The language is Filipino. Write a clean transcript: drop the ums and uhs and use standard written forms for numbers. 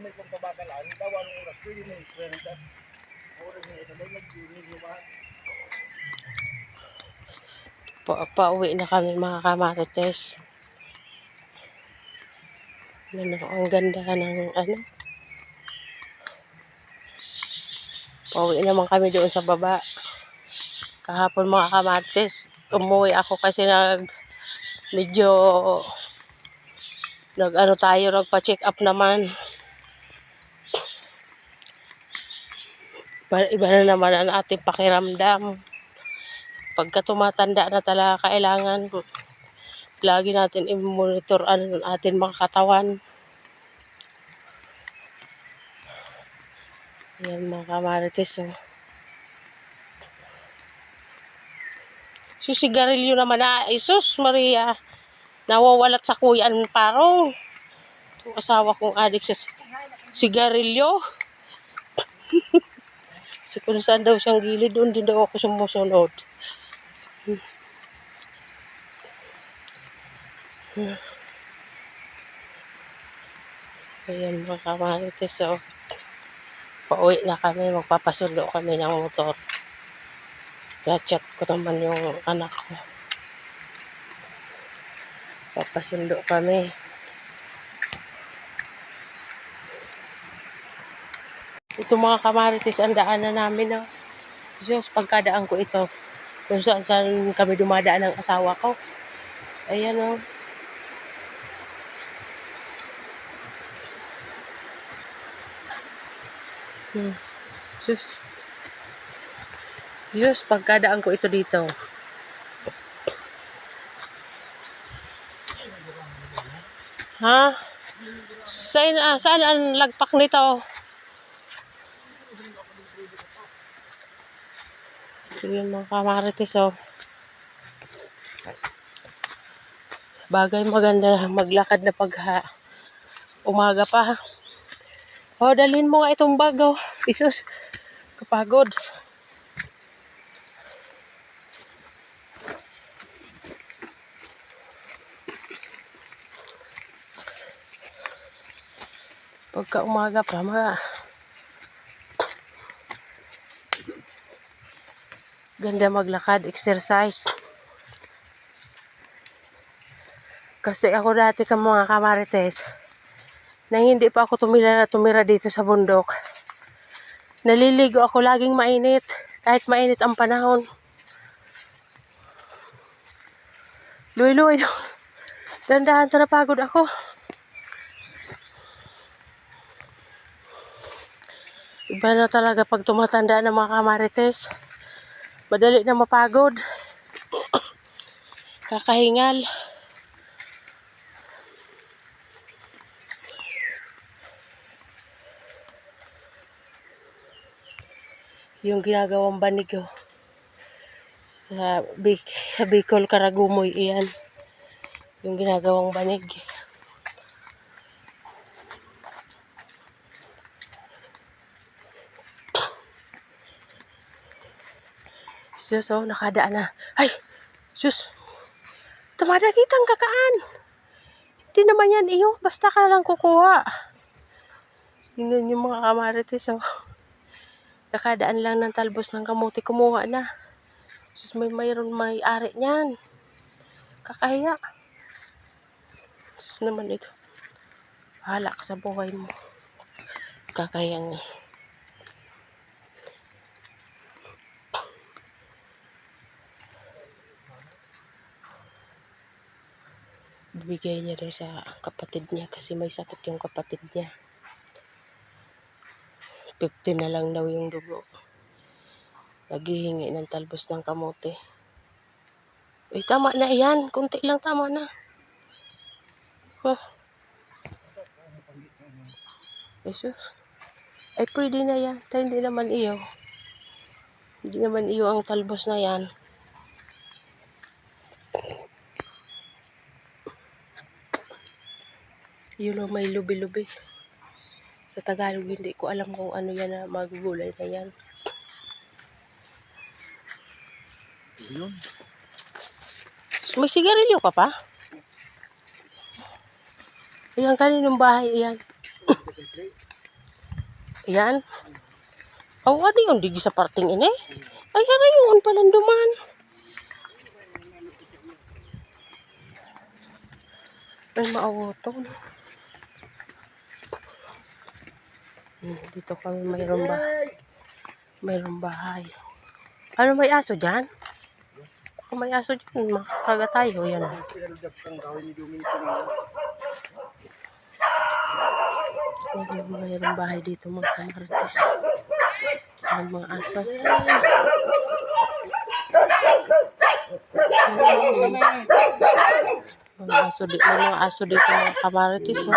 may pagkabakalaan, dawan ng oras, pwede mo i-kwenta. Oras na isa, nag-lumahan. Pauwi na kami mga kamarites. Ang ganda ng ano. Pauwi naman kami doon sa baba. Kahapon mga kamarites, umuwi ako kasi medyo nagpa-check up naman. Iba na naman ang ating pakiramdam. Pagka tumatanda na talaga, kailangan lagi natin i-monitor ang ating mga katawan. Yan mga kamarites. So, sigarilyo naman na, Isus Maria, nawawalat sa kuya ang parong. Yung asawa kong adik sa sigarilyo. Kasi kung saan daw siyang gilid, doon din daw ako sumusunod. Ayan mga kamarites. So, pauwi na kami, magpapasundo kami ng motor. Chat ko naman yung anak ko. Papasundo kami. Ito mga kamarites, ang daanan namin. Diyos, pagkadaan ko ito. Kung saan kami dumadaan ng asawa ko. Ayan o. Diyos, pagkadaan ko ito dito. Ha? Saan ang lagpak nito? Yun mga kamarites bagay maganda maglakad na pag umaga pa. Dalhin mo nga itong bag Isus, kapagod. Pagka umaga pa ganda maglakad, exercise. Kasi ako dati mga kamarites, nang hindi pa ako tumira dito sa bundok, naliligo ako laging mainit, kahit mainit ang panahon. Luy-luy, dandahan na napagod ako. Iba na talaga pag tumatanda na mga kamarites. Madali na mapagod. Kakahingal. Yung ginagawang banig sa Bicol, Karagumoy, iyan. Yung ginagawang banig. Diyos, nakadaan na. Ay! Diyos! Tumada kitang kakaan. Hindi naman yan iyo. Basta ka lang kukuha. Yun yung mga kamarites nakadaan lang ng talbos ng kamuti. Kumuha na. Diyos, may ari niyan. Kakahiya. Diyos naman ito. Bahala ka sa buhay mo. Kakahiyang bigay niya rin sa kapatid niya kasi may sakit yung kapatid niya. 50 na lang daw yung dugo. Naghihingi ng talbos ng kamote. Tama na yan. Kunti lang, tama na. Jesus. Ay, pwede na yan. Hindi naman iyo. Hindi naman iyo ang talbos na yan. Yun may lubi-lubi. Sa Tagalog, hindi ko alam kung ano yan na magugulay na yan. Yun. May sigarilyo ka pa? Ayan, kaninong bahay yan? Yan. Aw, ano yun? Digi sa parting ini? Ay, ano yun? Palanduman. Ay, maawotong. Dito kami mayroong bahay. Ano, may aso dyan? Kung may aso dyan, makakaga tayo. Yan. Pinaludap kong gawin ni Dominico na. Mayroong bahay dito mga kamarites. Ang mga aso. Mga aso dito mga kamarites. Oh.